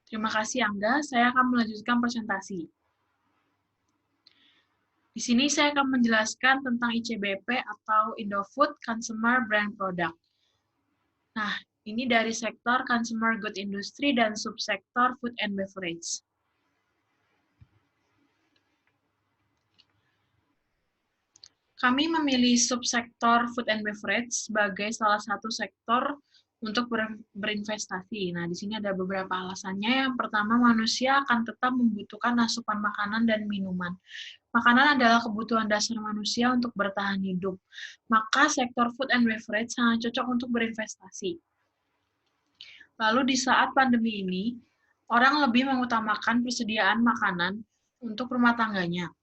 Terima kasih, Angga. Saya akan melanjutkan presentasi. Di sini saya akan menjelaskan tentang ICBP atau Indofood Consumer Brand Product. Nah, ini dari sektor Consumer Good Industry dan subsektor Food and Beverage. Kami memilih subsektor Food and Beverage sebagai salah satu sektor untuk berinvestasi. Nah, di sini ada beberapa alasannya. Yang pertama, manusia akan tetap membutuhkan asupan makanan dan minuman. Makanan adalah kebutuhan dasar manusia untuk bertahan hidup. Maka sektor food and beverage sangat cocok untuk berinvestasi. Lalu di saat pandemi ini, orang lebih mengutamakan persediaan makanan untuk rumah tangganya.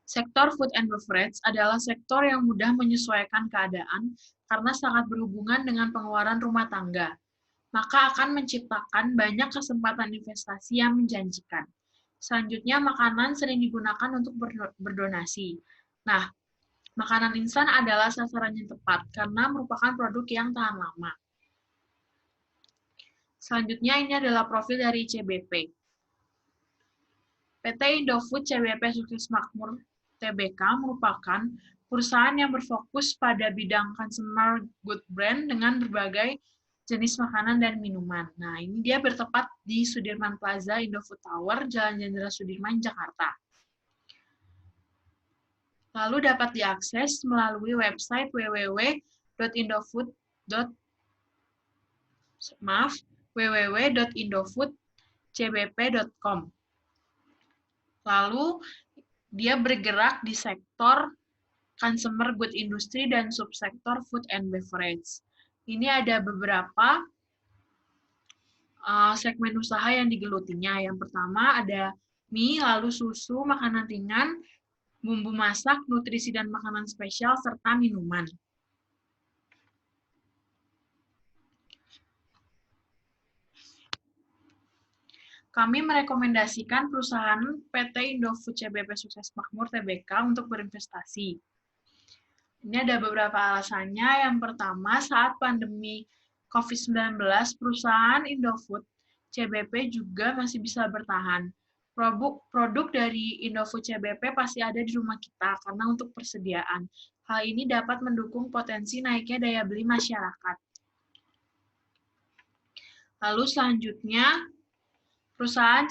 Sektor food and beverage adalah sektor yang mudah menyesuaikan keadaan karena sangat berhubungan dengan pengeluaran rumah tangga, maka akan menciptakan banyak kesempatan investasi yang menjanjikan. Selanjutnya, makanan sering digunakan untuk berdonasi. Nah, makanan instan adalah sasaran yang tepat karena merupakan produk yang tahan lama. Selanjutnya, ini adalah profil dari ICBP. PT Indofood CBP Sukses Makmur Tbk merupakan perusahaan yang berfokus pada bidang consumer good brand dengan berbagai jenis makanan dan minuman. Nah, ini dia bertempat di Sudirman Plaza, Indofood Tower, Jalan Jenderal Sudirman, Jakarta. Lalu dapat diakses melalui website www.indofoodcbp.com. Lalu dia bergerak di sektor consumer good industry dan subsektor food and beverage. Ini ada beberapa segmen usaha yang digelutinya. Yang pertama ada mie, lalu susu, makanan ringan, bumbu masak, nutrisi dan makanan spesial, serta minuman. Kami merekomendasikan perusahaan PT Indofood CBP Sukses Makmur Tbk untuk berinvestasi. Ini ada beberapa alasannya. Yang pertama, saat pandemi COVID-19, perusahaan Indofood CBP juga masih bisa bertahan. Produk dari Indofood CBP pasti ada di rumah kita karena untuk persediaan. Hal ini dapat mendukung potensi naiknya daya beli masyarakat. Lalu selanjutnya, perusahaan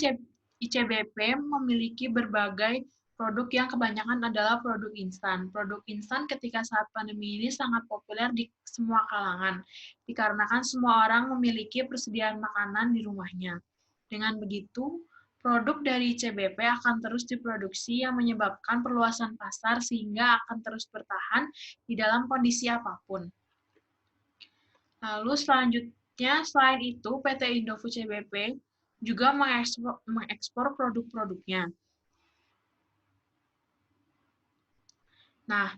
ICBP memiliki berbagai produk yang kebanyakan adalah produk instan. Produk instan ketika saat pandemi ini sangat populer di semua kalangan, dikarenakan semua orang memiliki persediaan makanan di rumahnya. Dengan begitu, produk dari ICBP akan terus diproduksi yang menyebabkan perluasan pasar sehingga akan terus bertahan di dalam kondisi apapun. Lalu selanjutnya, selain itu, PT Indofood CBP juga mengekspor produk-produknya. Nah,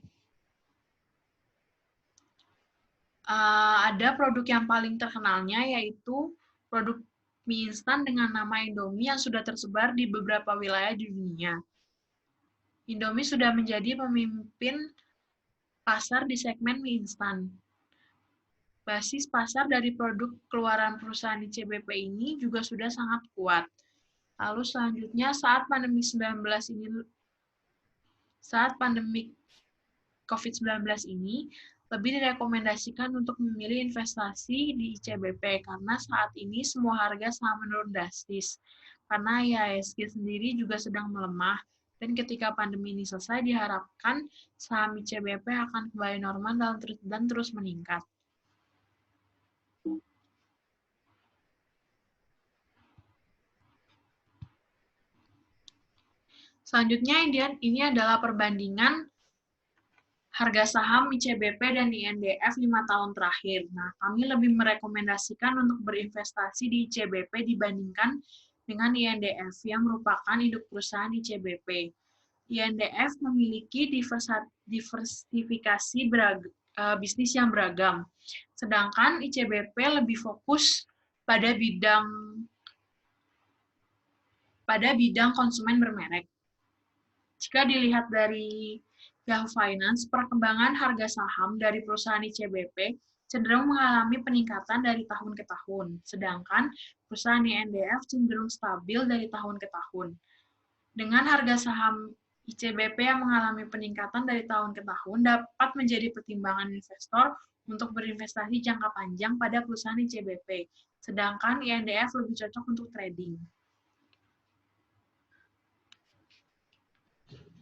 ada produk yang paling terkenalnya yaitu produk mie instan dengan nama Indomie yang sudah tersebar di beberapa wilayah di dunia. Indomie sudah menjadi pemimpin pasar di segmen mie instan. Basis pasar dari produk keluaran perusahaan ICBP ini juga sudah sangat kuat. Lalu selanjutnya saat pandemi COVID-19 ini lebih direkomendasikan untuk memilih investasi di ICBP karena saat ini semua harga saham menurun drastis. Karena IHSG sendiri juga sedang melemah dan ketika pandemi ini selesai diharapkan saham ICBP akan kembali normal dan terus meningkat. Selanjutnya ini adalah perbandingan harga saham ICBP dan INDF 5 tahun terakhir. Nah, kami lebih merekomendasikan untuk berinvestasi di ICBP dibandingkan dengan INDF yang merupakan induk perusahaan ICBP. INDF memiliki diversifikasi bisnis yang beragam, sedangkan ICBP lebih fokus pada bidang konsumen bermerek. Jika dilihat dari Yahoo Finance, perkembangan harga saham dari perusahaan ICBP cenderung mengalami peningkatan dari tahun ke tahun, sedangkan perusahaan INDF cenderung stabil dari tahun ke tahun. Dengan harga saham ICBP yang mengalami peningkatan dari tahun ke tahun dapat menjadi pertimbangan investor untuk berinvestasi jangka panjang pada perusahaan ICBP, sedangkan INDF lebih cocok untuk trading.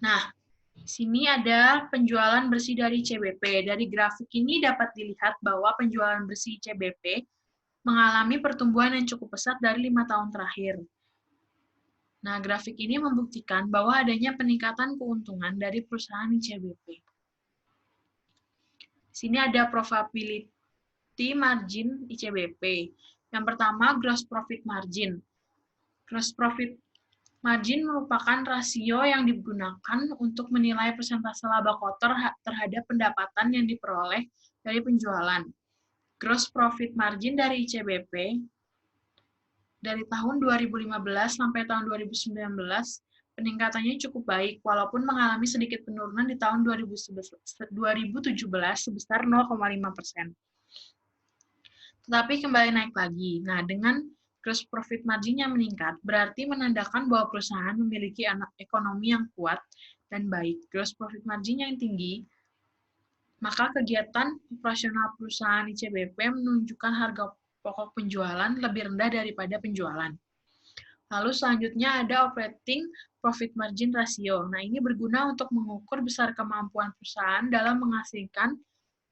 Nah, di sini ada penjualan bersih dari ICBP. Dari grafik ini dapat dilihat bahwa penjualan bersih ICBP mengalami pertumbuhan yang cukup pesat dari 5 tahun terakhir. Nah, grafik ini membuktikan bahwa adanya peningkatan keuntungan dari perusahaan ICBP. Di sini ada probability margin ICBP. Yang pertama, gross profit margin. Gross profit margin merupakan rasio yang digunakan untuk menilai persentase laba kotor terhadap pendapatan yang diperoleh dari penjualan. Gross profit margin dari ICBP dari tahun 2015 sampai tahun 2019 peningkatannya cukup baik, walaupun mengalami sedikit penurunan di tahun 2017 sebesar 0,5%. Tetapi kembali naik lagi. Nah, dengan gross profit margin yang meningkat, berarti menandakan bahwa perusahaan memiliki ekonomi yang kuat dan baik. Gross profit margin yang tinggi, maka kegiatan operasional perusahaan ICBP menunjukkan harga pokok penjualan lebih rendah daripada penjualan. Lalu selanjutnya ada operating profit margin ratio. Nah, ini berguna untuk mengukur besar kemampuan perusahaan dalam menghasilkan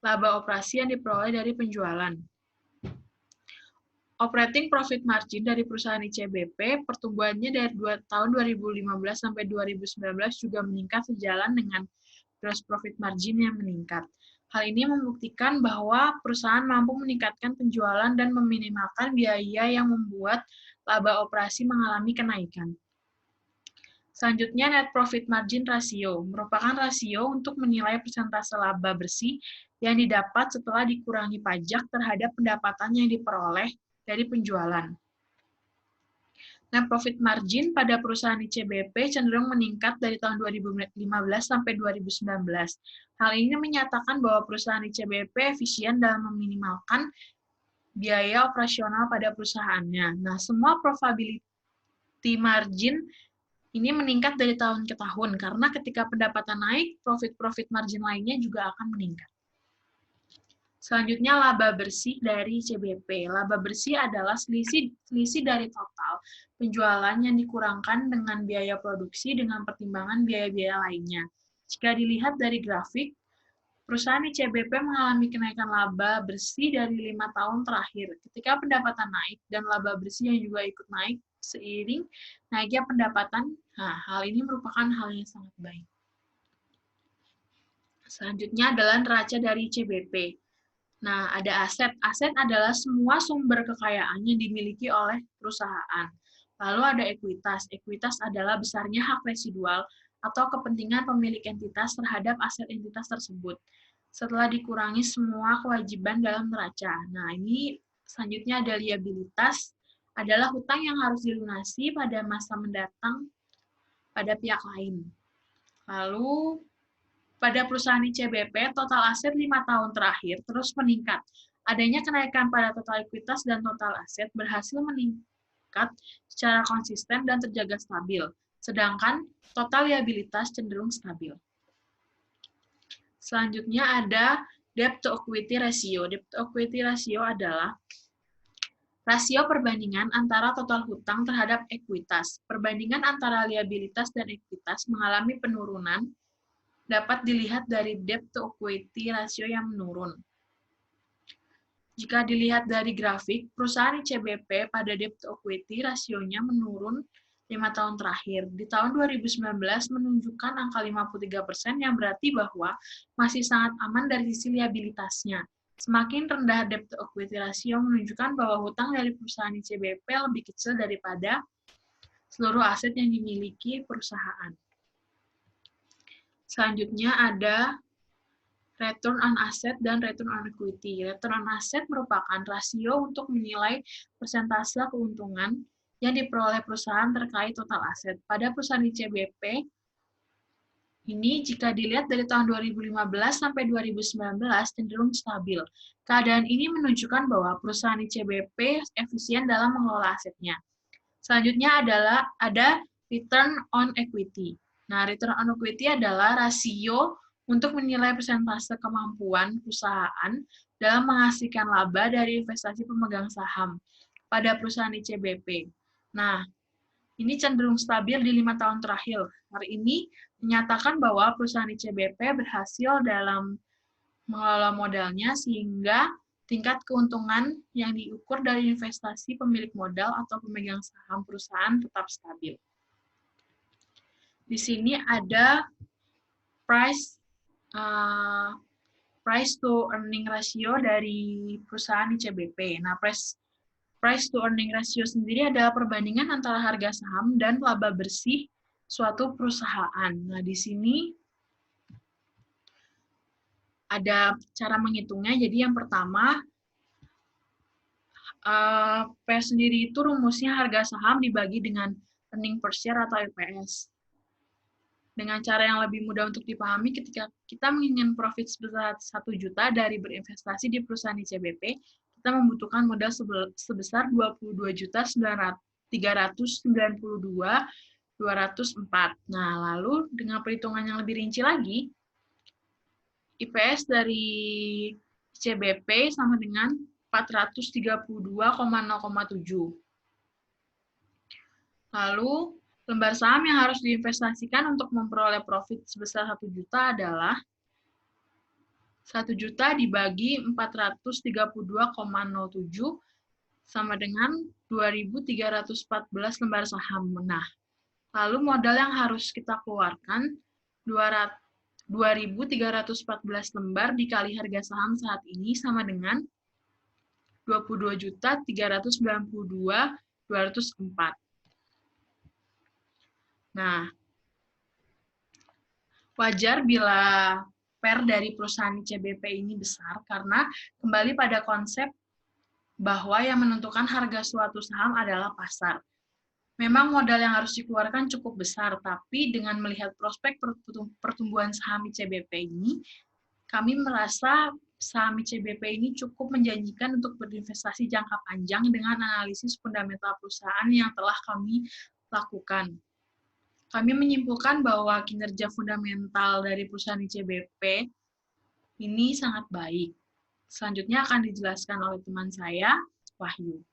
laba operasi yang diperoleh dari penjualan. Operating profit margin dari perusahaan ICBP, pertumbuhannya dari tahun 2015 sampai 2019 juga meningkat sejalan dengan gross profit margin yang meningkat. Hal ini membuktikan bahwa perusahaan mampu meningkatkan penjualan dan meminimalkan biaya yang membuat laba operasi mengalami kenaikan. Selanjutnya, net profit margin ratio merupakan rasio untuk menilai persentase laba bersih yang didapat setelah dikurangi pajak terhadap pendapatan yang diperoleh dari penjualan. Net profit margin pada perusahaan ICBP cenderung meningkat dari tahun 2015 sampai 2019. Hal ini menyatakan bahwa perusahaan ICBP efisien dalam meminimalkan biaya operasional pada perusahaannya. Nah, semua probability margin ini meningkat dari tahun ke tahun, karena ketika pendapatan naik, profit margin lainnya juga akan meningkat. Selanjutnya, laba bersih dari ICBP. Laba bersih adalah selisih dari total penjualan yang dikurangkan dengan biaya produksi dengan pertimbangan biaya-biaya lainnya. Jika dilihat dari grafik, perusahaan ICBP mengalami kenaikan laba bersih dari 5 tahun terakhir. Ketika pendapatan naik dan laba bersih yang juga ikut naik seiring naiknya pendapatan, nah, hal ini merupakan hal yang sangat baik. Selanjutnya adalah neraca dari ICBP. Nah, ada aset. Aset adalah semua sumber kekayaan yang dimiliki oleh perusahaan. Lalu ada ekuitas. Ekuitas adalah besarnya hak residual atau kepentingan pemilik entitas terhadap aset entitas tersebut, setelah dikurangi semua kewajiban dalam neraca. Nah, ini selanjutnya ada liabilitas, adalah hutang yang harus dilunasi pada masa mendatang pada pihak lain. Lalu, pada perusahaan ICBP, total aset 5 tahun terakhir terus meningkat. Adanya kenaikan pada total ekuitas dan total aset berhasil meningkat secara konsisten dan terjaga stabil, sedangkan total liabilitas cenderung stabil. Selanjutnya ada debt to equity ratio. Debt to equity ratio adalah rasio perbandingan antara total hutang terhadap ekuitas. Perbandingan antara liabilitas dan ekuitas mengalami penurunan dapat dilihat dari debt to equity ratio yang menurun. Jika dilihat dari grafik, perusahaan ICBP pada debt to equity rasionya menurun 5 tahun terakhir. Di tahun 2019 menunjukkan angka 53% yang berarti bahwa masih sangat aman dari sisi liabilitasnya. Semakin rendah debt to equity ratio menunjukkan bahwa hutang dari perusahaan ICBP lebih kecil daripada seluruh aset yang dimiliki perusahaan. Selanjutnya ada return on asset dan return on equity. Return on asset merupakan rasio untuk menilai persentase keuntungan yang diperoleh perusahaan terkait total aset. Pada perusahaan ICBP, Ini jika dilihat dari tahun 2015 sampai 2019 cenderung stabil. Keadaan ini menunjukkan bahwa perusahaan ICBP efisien dalam mengelola asetnya. Selanjutnya adalah ada return on equity. Nah, return on equity adalah rasio untuk menilai persentase kemampuan perusahaan dalam menghasilkan laba dari investasi pemegang saham pada perusahaan ICBP. Nah, ini cenderung stabil di 5 tahun terakhir. Hari ini menyatakan bahwa perusahaan ICBP berhasil dalam mengelola modalnya sehingga tingkat keuntungan yang diukur dari investasi pemilik modal atau pemegang saham perusahaan tetap stabil. Di sini ada price to earning ratio dari perusahaan ICBP. Nah, price to earning ratio sendiri adalah perbandingan antara harga saham dan laba bersih suatu perusahaan. Nah, di sini ada cara menghitungnya. Jadi yang pertama, P sendiri itu rumusnya harga saham dibagi dengan earning per share atau EPS. Dengan cara yang lebih mudah untuk dipahami, ketika kita menginginkan profit sebesar 1 juta dari berinvestasi di perusahaan ICBP, kita membutuhkan modal sebesar 22.392.204. Nah, lalu dengan perhitungan yang lebih rinci lagi, IPS dari ICBP sama dengan 432,0,7. Lalu, lembar saham yang harus diinvestasikan untuk memperoleh profit sebesar 1 juta adalah 1 juta dibagi 432,07 sama dengan 2.314 lembar saham. Nah, lalu modal yang harus kita keluarkan 2.314 lembar dikali harga saham saat ini sama dengan 22.392.204. Nah, wajar bila PER dari perusahaan ICBP ini besar karena kembali pada konsep bahwa yang menentukan harga suatu saham adalah pasar. Memang modal yang harus dikeluarkan cukup besar, tapi dengan melihat prospek pertumbuhan saham ICBP ini, kami merasa saham ICBP ini cukup menjanjikan untuk berinvestasi jangka panjang dengan analisis fundamental perusahaan yang telah kami lakukan. Kami menyimpulkan bahwa kinerja fundamental dari perusahaan ICBP ini sangat baik. Selanjutnya akan dijelaskan oleh teman saya, Wahyu.